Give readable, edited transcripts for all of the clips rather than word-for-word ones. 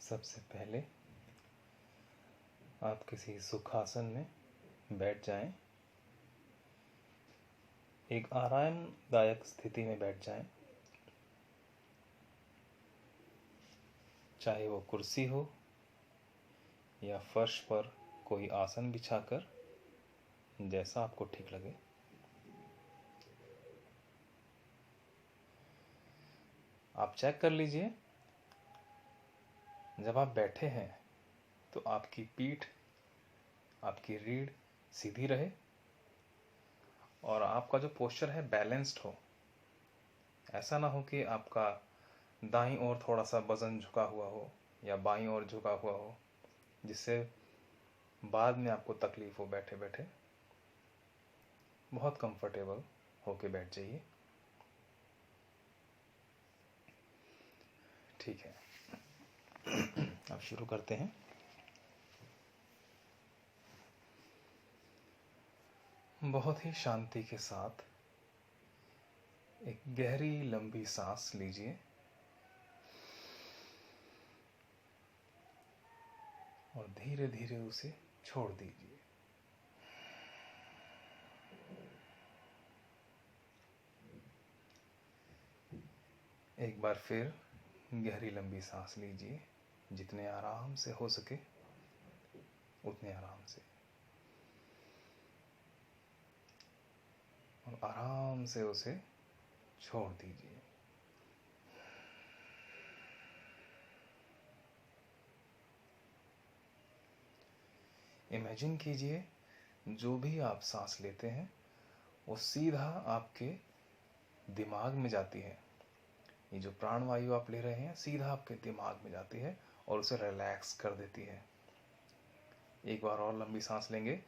सबसे पहले आप किसी सुखासन में बैठ जाएं। एक आरामदायक स्थिति में बैठ जाएं, चाहे वो कुर्सी हो या फर्श पर कोई आसन बिछाकर, जैसा आपको ठीक लगे। आप चेक कर लीजिए, जब आप बैठे हैं तो आपकी पीठ, आपकी रीढ़ सीधी रहे और आपका जो पोस्चर है बैलेंस्ड हो। ऐसा ना हो कि आपका दाईं ओर थोड़ा सा वजन झुका हुआ हो या बाईं ओर झुका हुआ हो, जिससे बाद में आपको तकलीफ हो बैठे बैठे। बहुत कंफर्टेबल होके बैठ जाइए। ठीक है, अब शुरू करते हैं। बहुत ही शांति के साथ एक गहरी लंबी सांस लीजिए और धीरे धीरे उसे छोड़ दीजिए। एक बार फिर गहरी लंबी सांस लीजिए, जितने आराम से हो सके उतने आराम से, और आराम से उसे छोड़ दीजिए। इमेजिन कीजिए, जो भी आप सांस लेते हैं वो सीधा आपके दिमाग में जाती है। ये जो प्राणवायु आप ले रहे हैं सीधा आपके दिमाग में जाती है और उसे रिलैक्स कर देती है। एक बार और लंबी सांस लेंगे।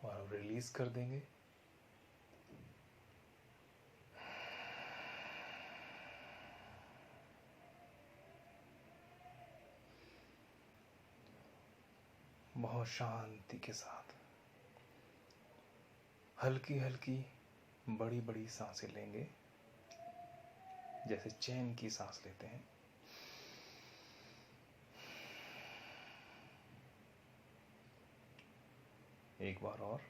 और रिलीज कर देंगे। बहुत शांति के साथ हल्की हल्की बड़ी बड़ी सांसें लेंगे, जैसे चैन की सांस लेते हैं। एक बार और।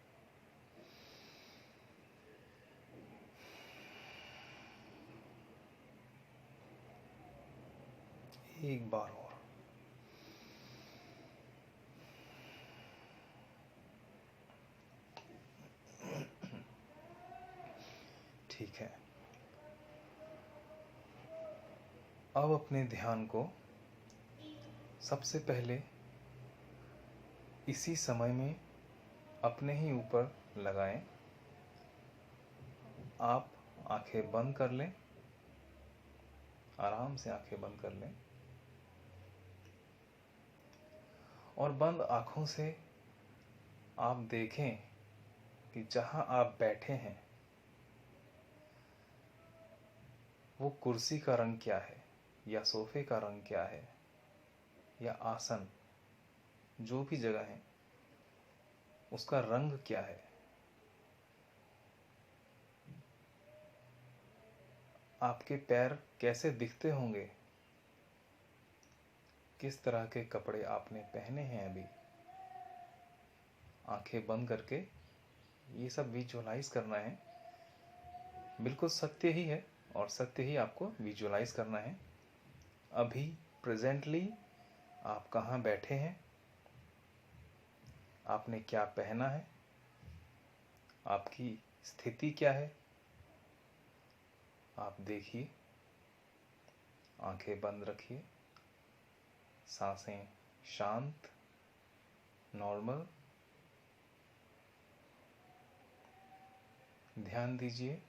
एक बार और। ठीक है, अब अपने ध्यान को सबसे पहले इसी समय में अपने ही ऊपर लगाएं। आप आंखें बंद कर लें, आराम से आंखें बंद कर लें और बंद आंखों से आप देखें कि जहां आप बैठे हैं वो कुर्सी का रंग क्या है, या सोफे का रंग क्या है, या आसन, जो भी जगह है उसका रंग क्या है। आपके पैर कैसे दिखते होंगे, किस तरह के कपड़े आपने पहने हैं अभी। आंखें बंद करके ये सब विजुअलाइज करना है। बिल्कुल सत्य ही है और सत्य ही आपको विजुअलाइज करना है। अभी प्रेजेंटली आप कहाँ बैठे हैं, आपने क्या पहना है, आपकी स्थिति क्या है, आप देखिए। आंखें बंद रखिए, सांसें शांत, नॉर्मल। ध्यान दीजिए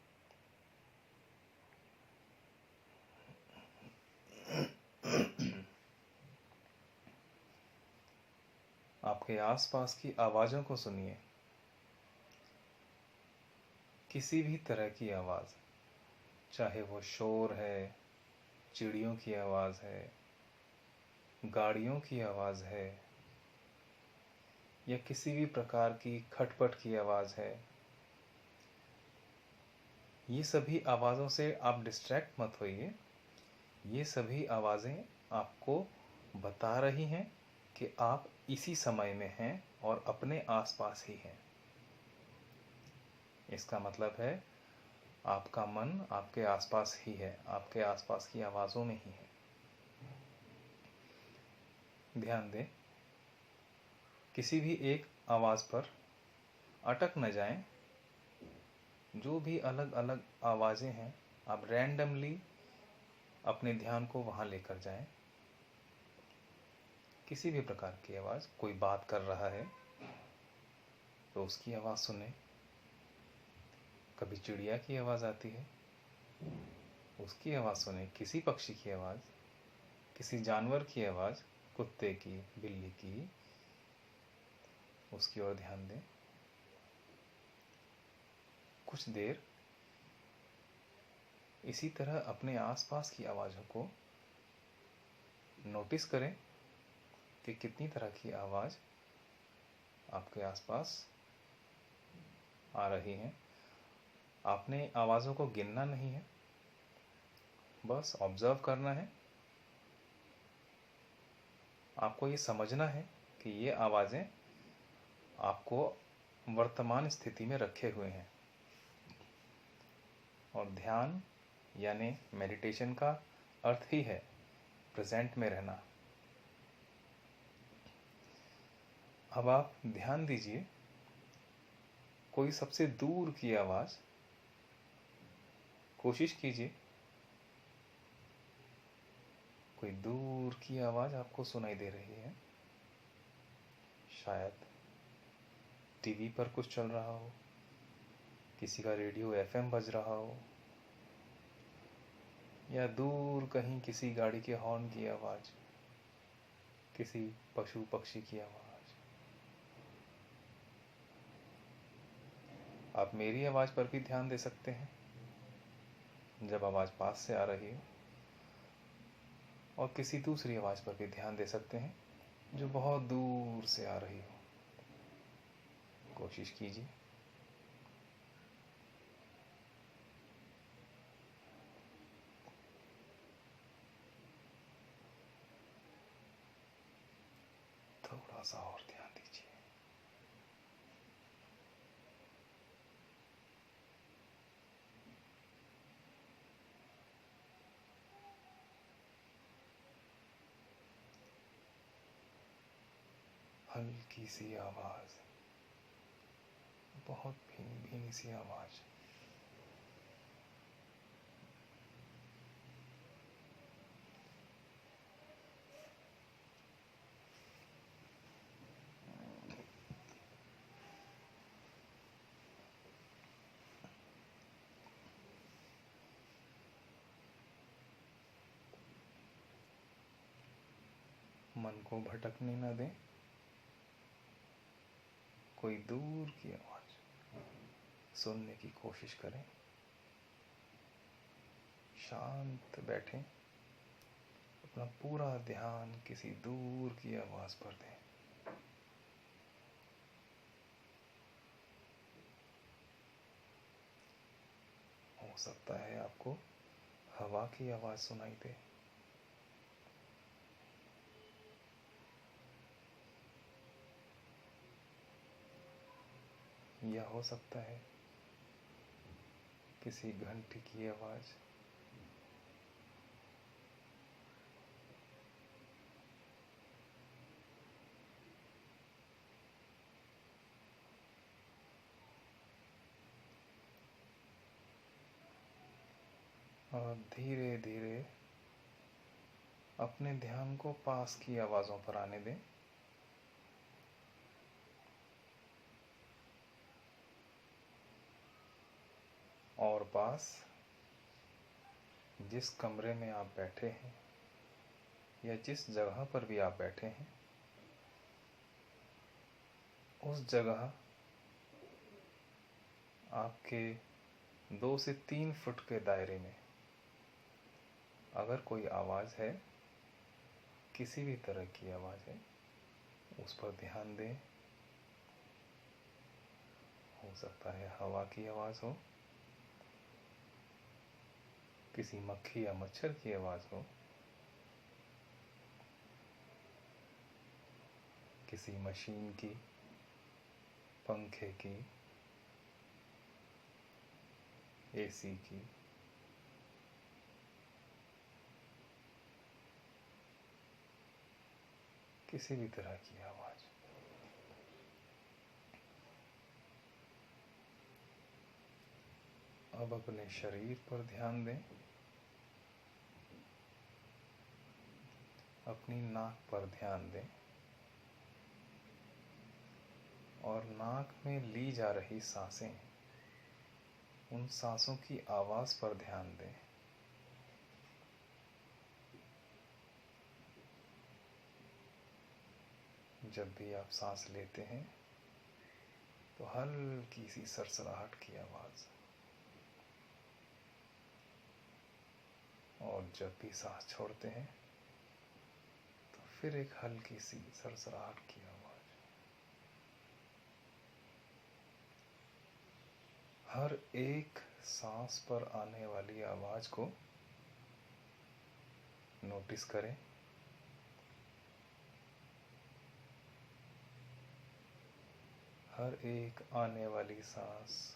आपके आसपास की आवाज़ों को सुनिए। किसी भी तरह की आवाज़, चाहे वो शोर है, चिड़ियों की आवाज़ है, गाड़ियों की आवाज़ है, या किसी भी प्रकार की खटपट की आवाज़ है, ये सभी आवाज़ों से आप डिस्ट्रैक्ट मत होइए। ये सभी आवाज़ें आपको बता रही हैं कि आप इसी समय में हैं और अपने आसपास ही हैं। इसका मतलब है आपका मन आपके आसपास ही है, आपके आसपास की आवाज़ों में ही है। ध्यान दें, किसी भी एक आवाज़ पर अटक न जाएं। जो भी अलग अलग आवाज़ें हैं, आप रैंडमली अपने ध्यान को वहाँ लेकर जाएं। किसी भी प्रकार की आवाज़, कोई बात कर रहा है तो उसकी आवाज़ सुने। कभी चिड़िया की आवाज़ आती है, उसकी आवाज़ सुने। किसी पक्षी की आवाज़, किसी जानवर की आवाज़, कुत्ते की, बिल्ली की, उसकी ओर ध्यान दें। कुछ देर इसी तरह अपने आसपास की आवाज़ों को नोटिस करें कि कितनी तरह की आवाज़ आपके आसपास आ रही हैं। आपने आवाज़ों को गिनना नहीं है, बस ऑब्जर्व करना है। आपको ये समझना है कि ये आवाज़ें आपको वर्तमान स्थिति में रखे हुए हैं। और ध्यान यानी मेडिटेशन का अर्थ ही है प्रेजेंट में रहना। अब आप ध्यान दीजिए, कोई सबसे दूर की आवाज़, कोशिश कीजिए कोई दूर की आवाज़ आपको सुनाई दे रही है। शायद टीवी पर कुछ चल रहा हो, किसी का रेडियो एफएम बज रहा हो, या दूर कहीं किसी गाड़ी के हॉर्न की आवाज़, किसी पशु पक्षी की आवाज़। आप मेरी आवाज़ पर भी ध्यान दे सकते हैं जब आवाज़ पास से आ रही हो, और किसी दूसरी आवाज़ पर भी ध्यान दे सकते हैं जो बहुत दूर से आ रही हो। कोशिश कीजिए। थोड़ा सा और ध्यान दीजिए। हल्की सी आवाज़, बहुत भीनी भीनी सी आवाज़। मन को भटकने न दें। कोई दूर की आवाज़ सुनने की कोशिश करें। शांत बैठें, अपना पूरा ध्यान किसी दूर की आवाज़ पर दें। हो सकता है आपको हवा की आवाज़ सुनाई दे, या हो सकता है किसी घंटी की आवाज़, और धीरे धीरे अपने ध्यान को पास की आवाज़ों पर आने दें। और पास, जिस कमरे में आप बैठे हैं या जिस जगह पर भी आप बैठे हैं, उस जगह आपके 2 से 3 फुट के दायरे में अगर कोई आवाज़ है, किसी भी तरह की आवाज़ है, उस पर ध्यान दें। हो सकता है हवा की आवाज़ हो, किसी मक्खी या मच्छर की आवाज़ हो, किसी मशीन की, पंखे की, एसी की, किसी भी तरह की आवाज़। अब अपने शरीर पर ध्यान दें, अपनी नाक पर ध्यान दें और नाक में ली जा रही सांसें, उन सांसों की आवाज़ पर ध्यान दें। जब भी आप सांस लेते हैं तो हल्की सी सरसराहट की आवाज़, और जब भी सांस छोड़ते हैं तो फिर एक हल्की सी सरसराहट की आवाज़। हर एक सांस पर आने वाली आवाज़ को नोटिस करें। हर एक आने वाली सांस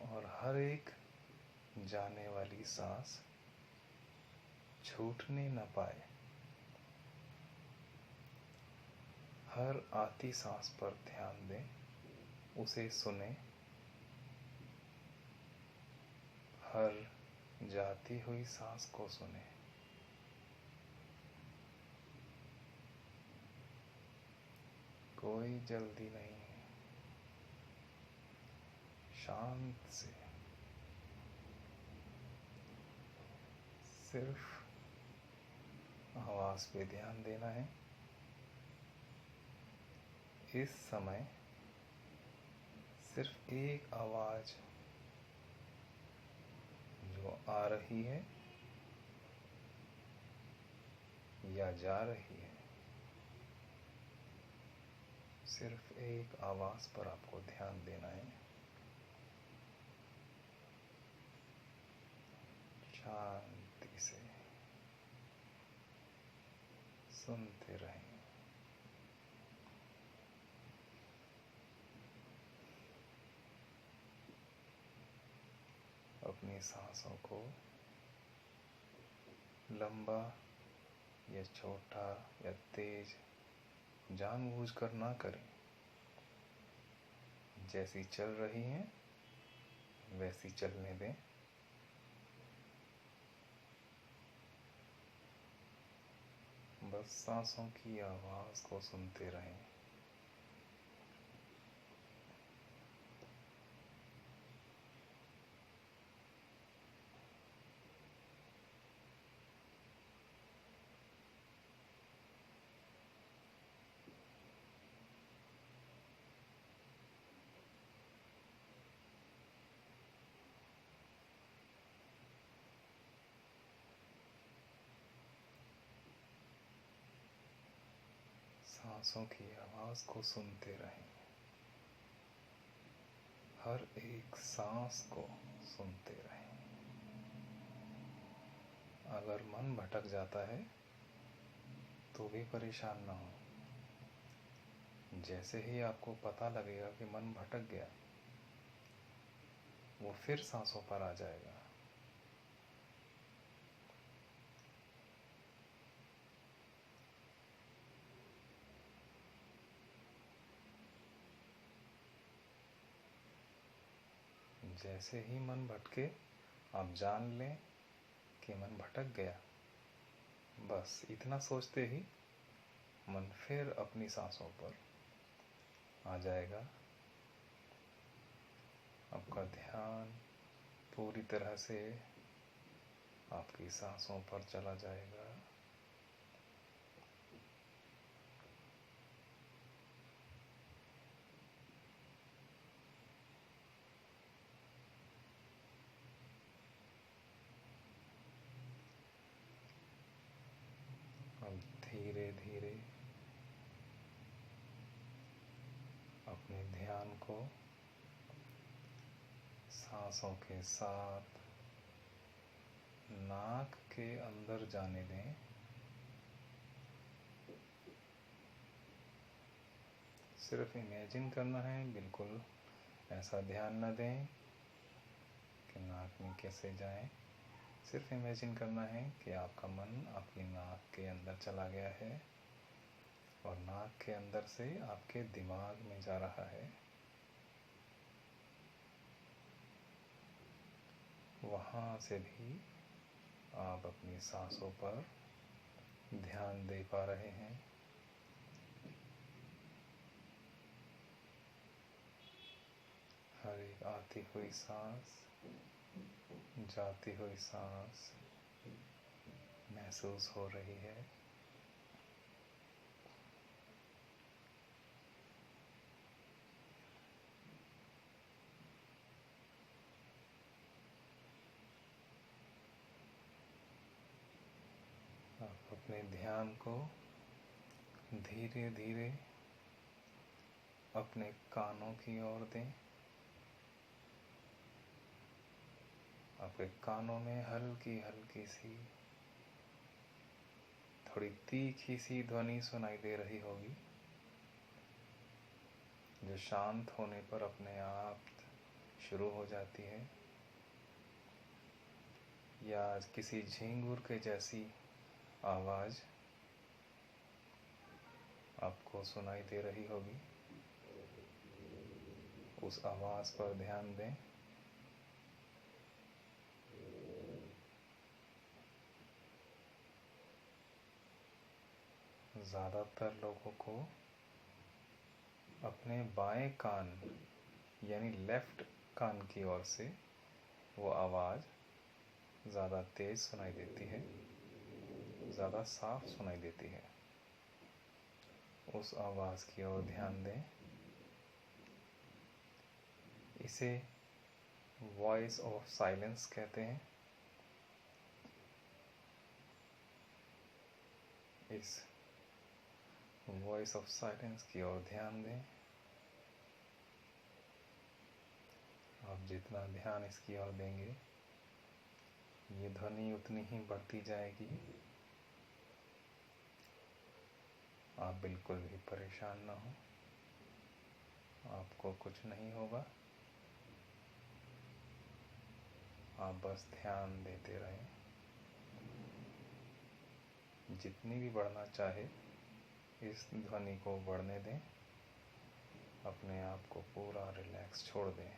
और हर एक जाने वाली सांस छूटने न पाए। हर आती सांस पर ध्यान दें, उसे सुने। हर जाती हुई सांस को सुने। कोई जल्दी नहीं, शांत से सिर्फ आवाज़ पे ध्यान देना है। इस समय सिर्फ एक आवाज़ जो आ रही है या जा रही है, सिर्फ एक आवाज़ पर आपको ध्यान देना है। शांति से सुनते रहें। अपनी सांसों को लंबा या छोटा या तेज जानबूझकर ना करें। जैसी चल रही हैं वैसी चलने दें। बस सांसों की आवाज़ को सुनते रहें। सांसों की आवाज़ को सुनते रहें। हर एक सांस को सुनते रहें। अगर मन भटक जाता है तो भी परेशान ना हो। जैसे ही आपको पता लगेगा कि मन भटक गया, वो फिर सांसों पर आ जाएगा। जैसे ही मन भटके, आप जान लें कि मन भटक गया। बस इतना सोचते ही मन फिर अपनी सांसों पर आ जाएगा। आपका ध्यान पूरी तरह से आपकी सांसों पर चला जाएगा। अब धीरे धीरे अपने ध्यान को सांसों के साथ नाक के अंदर जाने दें। सिर्फ इमेजिन करना है, बिल्कुल ऐसा ध्यान न दें कि नाक में कैसे जाए। सिर्फ इमेजिन करना है कि आपका मन आपकी नाक के अंदर चला गया है और नाक के अंदर से आपके दिमाग में जा रहा है। वहाँ से भी आप अपनी सांसों पर ध्यान दे पा रहे हैं। हर एक आती हुई सांस, जाती हुई सांस महसूस हो रही है। आप अपने ध्यान को धीरे धीरे अपने कानों की ओर दें। आपके कानों में हल्की हल्की सी, थोड़ी तीखी सी ध्वनि सुनाई दे रही होगी, जो शांत होने पर अपने आप शुरू हो जाती है, या किसी झींगुर के जैसी आवाज़ आपको सुनाई दे रही होगी। उस आवाज़ पर ध्यान दें। ज़्यादातर लोगों को अपने बाएं कान यानी लेफ्ट कान की ओर से वो आवाज़ ज़्यादा तेज़ सुनाई देती है, ज़्यादा साफ सुनाई देती है। उस आवाज़ की ओर ध्यान दें। इसे वॉइस ऑफ साइलेंस कहते हैं। इस वॉइस ऑफ साइलेंस की ओर ध्यान दें। आप जितना ध्यान इसकी ओर देंगे, ये ध्वनि उतनी ही बढ़ती जाएगी। आप बिल्कुल भी परेशान ना हो, आपको कुछ नहीं होगा। आप बस ध्यान देते रहें। जितनी भी बढ़ना चाहे, इस ध्वनि को बढ़ने दें। अपने आप को पूरा रिलैक्स छोड़ दें।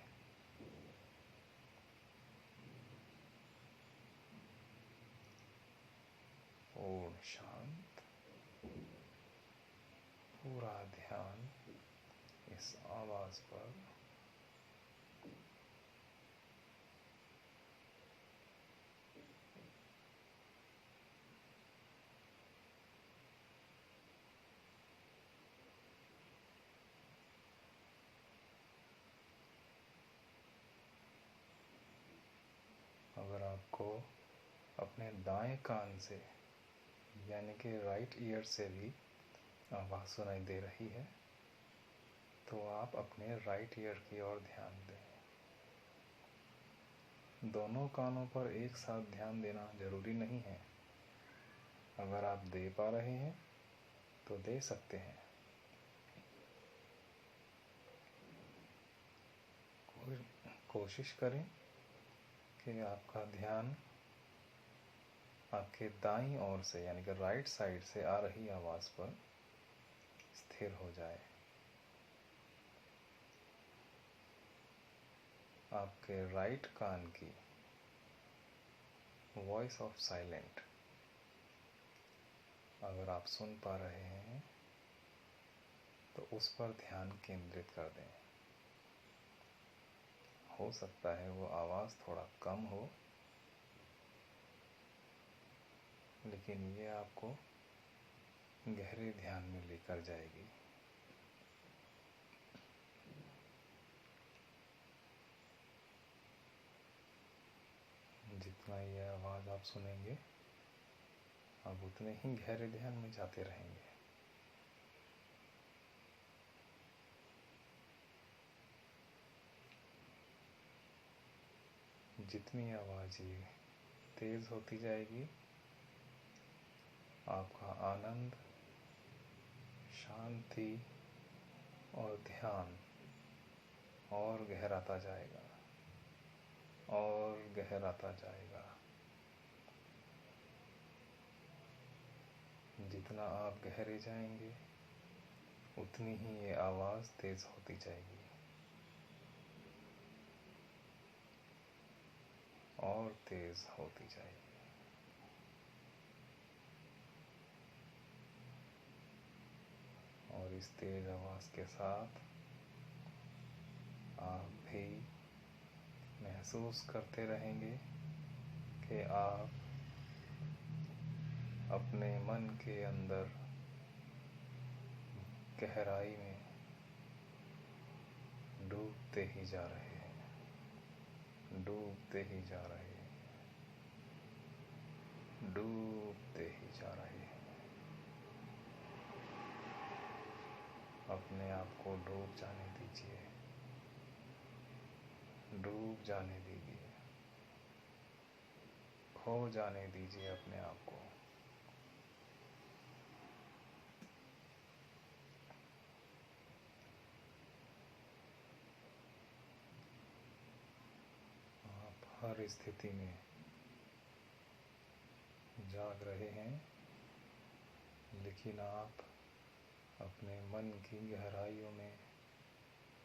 पूर्ण शांत, पूरा ध्यान इस आवाज़ पर। अगर आपको अपने दाएं कान से यानी कि राइट ईयर से भी आवाज़ सुनाई दे रही है, तो आप अपने राइट ईयर की ओर ध्यान दें। दोनों कानों पर एक साथ ध्यान देना ज़रूरी नहीं है। अगर आप दे पा रहे हैं तो दे सकते हैं। कोशिश करें कि आपका ध्यान आपके दाईं ओर से यानी कि राइट साइड से आ रही आवाज़ पर स्थिर हो जाए। आपके राइट कान की वॉइस ऑफ साइलेंट अगर आप सुन पा रहे हैं तो उस पर ध्यान केंद्रित कर दें। हो सकता है वो आवाज़ थोड़ा कम हो, लेकिन ये आपको गहरे ध्यान में लेकर जाएगी। जितना ये आवाज़ आप सुनेंगे, आप उतने ही गहरे ध्यान में जाते रहेंगे। जितनी आवाज़ ये तेज होती जाएगी, आपका आनंद, शांति और ध्यान और गहराता जाएगा और गहराता जाएगा। जितना आप गहरे जाएंगे उतनी ही ये आवाज़ तेज होती जाएगी और तेज होती जाएगी। और इस तेज आवाज़ के साथ आप भी महसूस करते रहेंगे कि आप अपने मन के अंदर गहराई में डूबते ही जा रहे हैं, डूबते ही जा रहे हैं, डूबते ही जा रहे हैं। अपने आप को डूब जाने दीजिए, डूब जाने दीजिए, खो जाने दीजिए अपने आप को। आप हर स्थिति में जाग रहे हैं, लेकिन आप अपने मन की गहराइयों में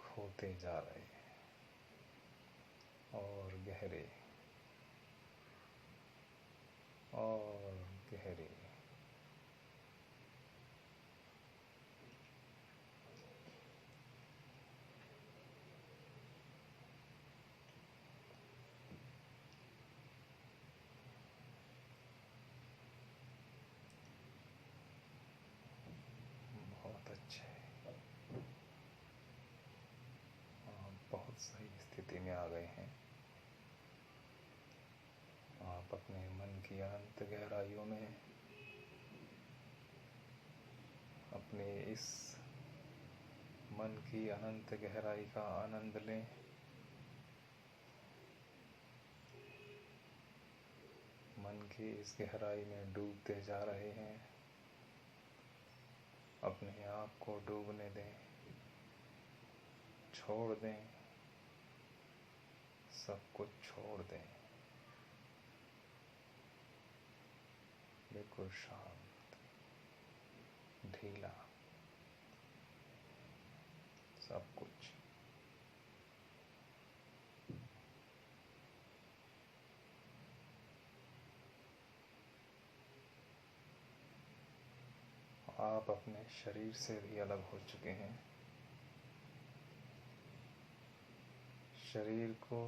खोते जा रहे हैं और गहरे और गहरे। बहुत अच्छे, आप बहुत सही स्थिति में आ गए हैं। आप अपने मन की अनंत गहराइयों में अपने इस मन की अनंत गहराई का आनंद लें। मन की इस गहराई में डूबते जा रहे हैं। अपने आप को डूबने दें, छोड़ दें, सब कुछ छोड़ दें, बिल्कुल शांत, ढीला, सब कुछ। आप अपने शरीर से भी अलग हो चुके हैं। शरीर को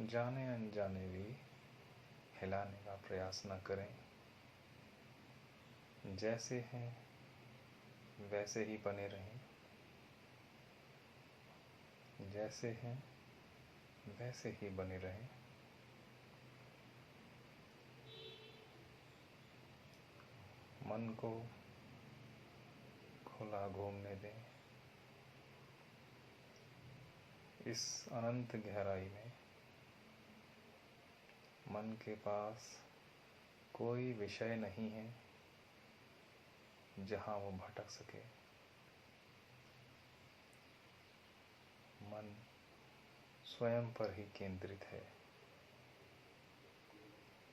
जाने अनजाने भी हिलाने का प्रयास न करें। जैसे हैं वैसे ही बने रहें, जैसे हैं वैसे ही बने रहें। मन को खुला घूमने दें। इस अनंत गहराई में मन के पास कोई विषय नहीं है जहाँ वो भटक सके। मन स्वयं पर ही केंद्रित है,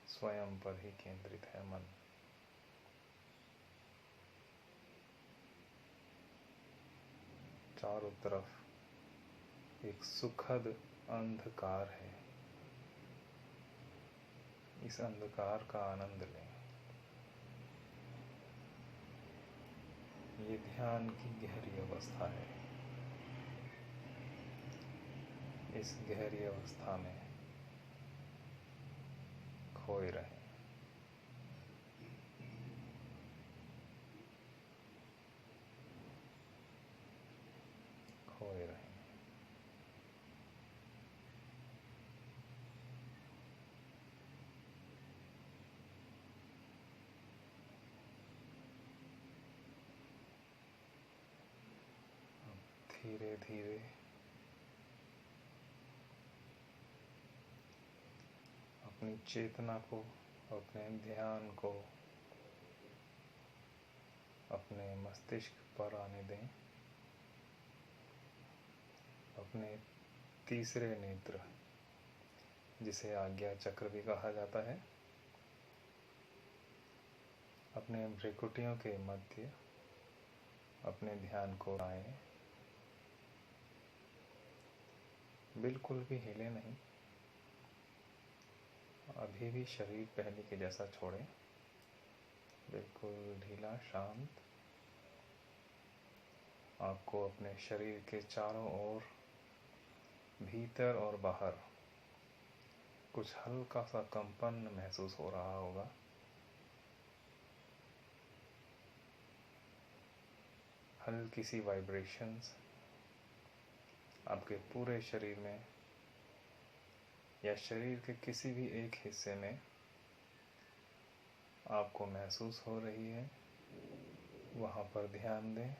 स्वयं पर ही केंद्रित है मन। चारों तरफ एक सुखद अंधकार है। इस अंधकार का आनंद लें। ये ध्यान की गहरी अवस्था है। इस गहरी अवस्था में खोए रहें। खोए रहें। धीरे धीरे अपनी चेतना को, अपने ध्यान को अपने मस्तिष्क पर आने दें। अपने तीसरे नेत्र, जिसे आज्ञा चक्र भी कहा जाता है, अपने भ्रुकुटियों के मध्य अपने ध्यान को लाएं। बिल्कुल भी हिले नहीं। अभी भी शरीर पहले के जैसा छोड़ें, बिल्कुल ढीला, शांत। आपको अपने शरीर के चारों ओर, भीतर और बाहर कुछ हल्का सा कंपन महसूस हो रहा होगा। हल्की सी वाइब्रेशंस आपके पूरे शरीर में या शरीर के किसी भी एक हिस्से में आपको महसूस हो रही है, वहाँ पर ध्यान दें।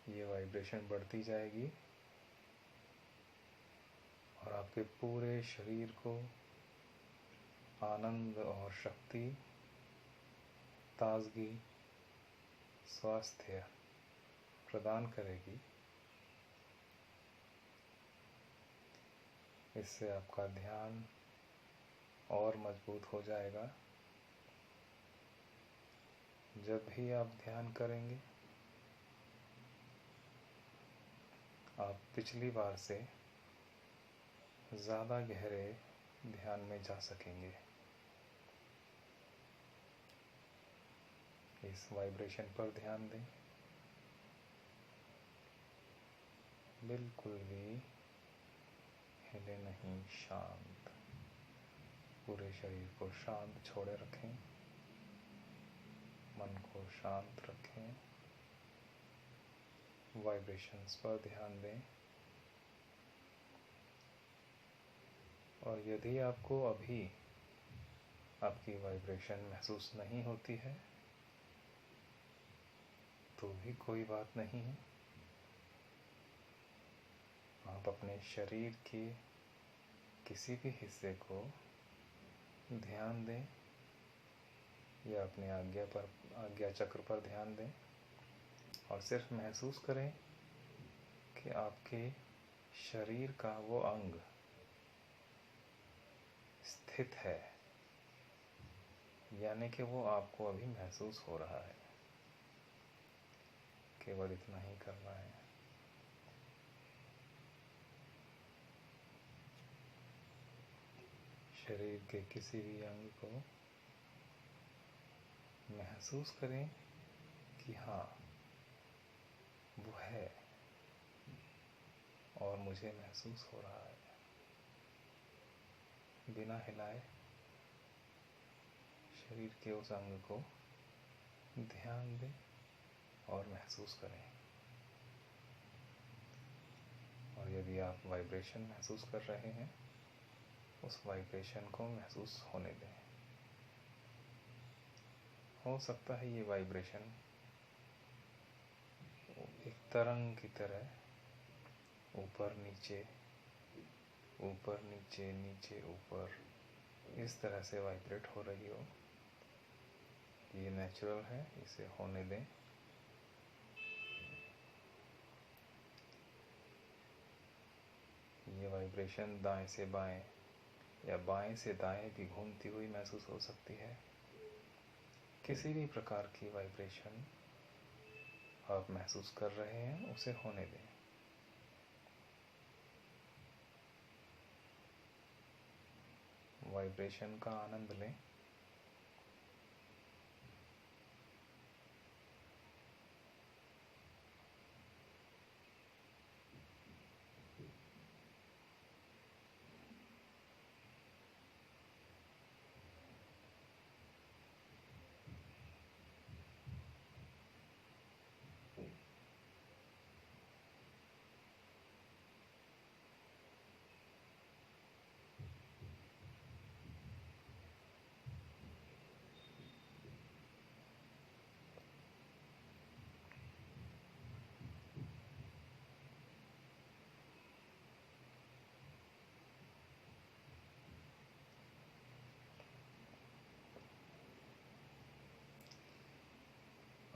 ये वाइब्रेशन बढ़ती जाएगी और आपके पूरे शरीर को आनंद और शक्ति, ताजगी, स्वास्थ्य प्रदान करेगी। इससे आपका ध्यान और मजबूत हो जाएगा। जब भी आप ध्यान करेंगे, आप पिछली बार से ज़्यादा गहरे ध्यान में जा सकेंगे। इस वाइब्रेशन पर ध्यान दें। बिल्कुल भी हिले नहीं, शांत। पूरे शरीर को शांत छोड़े रखें, मन को शांत रखें। वाइब्रेशंस पर ध्यान दें। और यदि आपको अभी आपकी वाइब्रेशन महसूस नहीं होती है, तो भी कोई बात नहीं है। आप अपने शरीर के किसी भी हिस्से को ध्यान दें या अपने आज्ञा चक्र पर ध्यान दें और सिर्फ महसूस करें कि आपके शरीर का वो अंग स्थित है, यानी कि वो आपको अभी महसूस हो रहा है। केवल इतना ही करना है। शरीर के किसी भी अंग को महसूस करें कि हाँ, वो है और मुझे महसूस हो रहा है। बिना हिलाए शरीर के उस अंग को ध्यान दें और महसूस करें। और यदि आप वाइब्रेशन महसूस कर रहे हैं, उस वाइब्रेशन को महसूस होने दें। हो सकता है ये वाइब्रेशन एक तरंग की तरह ऊपर नीचे, ऊपर नीचे, नीचे ऊपर, इस तरह से वाइब्रेट हो रही हो। ये नेचुरल है, इसे होने दें। ये वाइब्रेशन दाएं से बाएं या बाएं से दाएं भी घूमती हुई महसूस हो सकती है। किसी भी प्रकार की वाइब्रेशन आप महसूस कर रहे हैं, उसे होने दें। वाइब्रेशन का आनंद लें।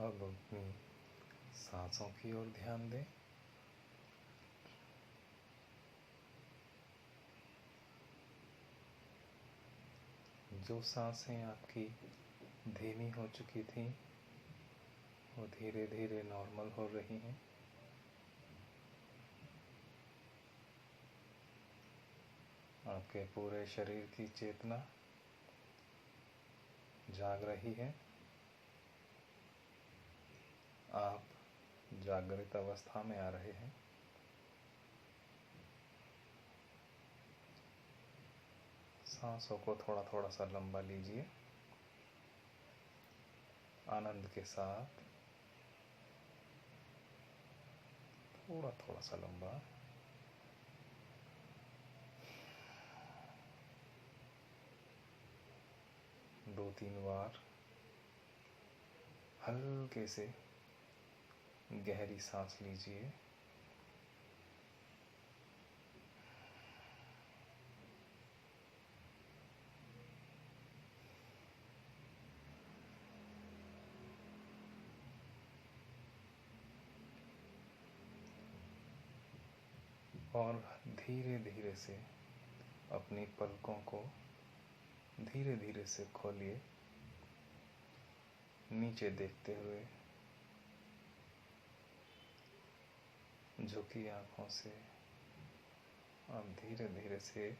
अब अपनी सांसों की ओर ध्यान दें। जो सांसें आपकी धीमी हो चुकी थीं वो धीरे धीरे नॉर्मल हो रही हैं। आपके पूरे शरीर की चेतना जाग रही है। आप जागृत अवस्था में आ रहे हैं। सांसों को थोड़ा थोड़ा सा लंबा लीजिए, आनंद के साथ। थोड़ा थोड़ा सा लंबा। दो तीन बार हल्के से गहरी सांस लीजिए। और धीरे धीरे से अपनी पलकों को धीरे धीरे से खोलिए, नीचे देखते हुए। झुकी आंखों से आप धीरे धीरे से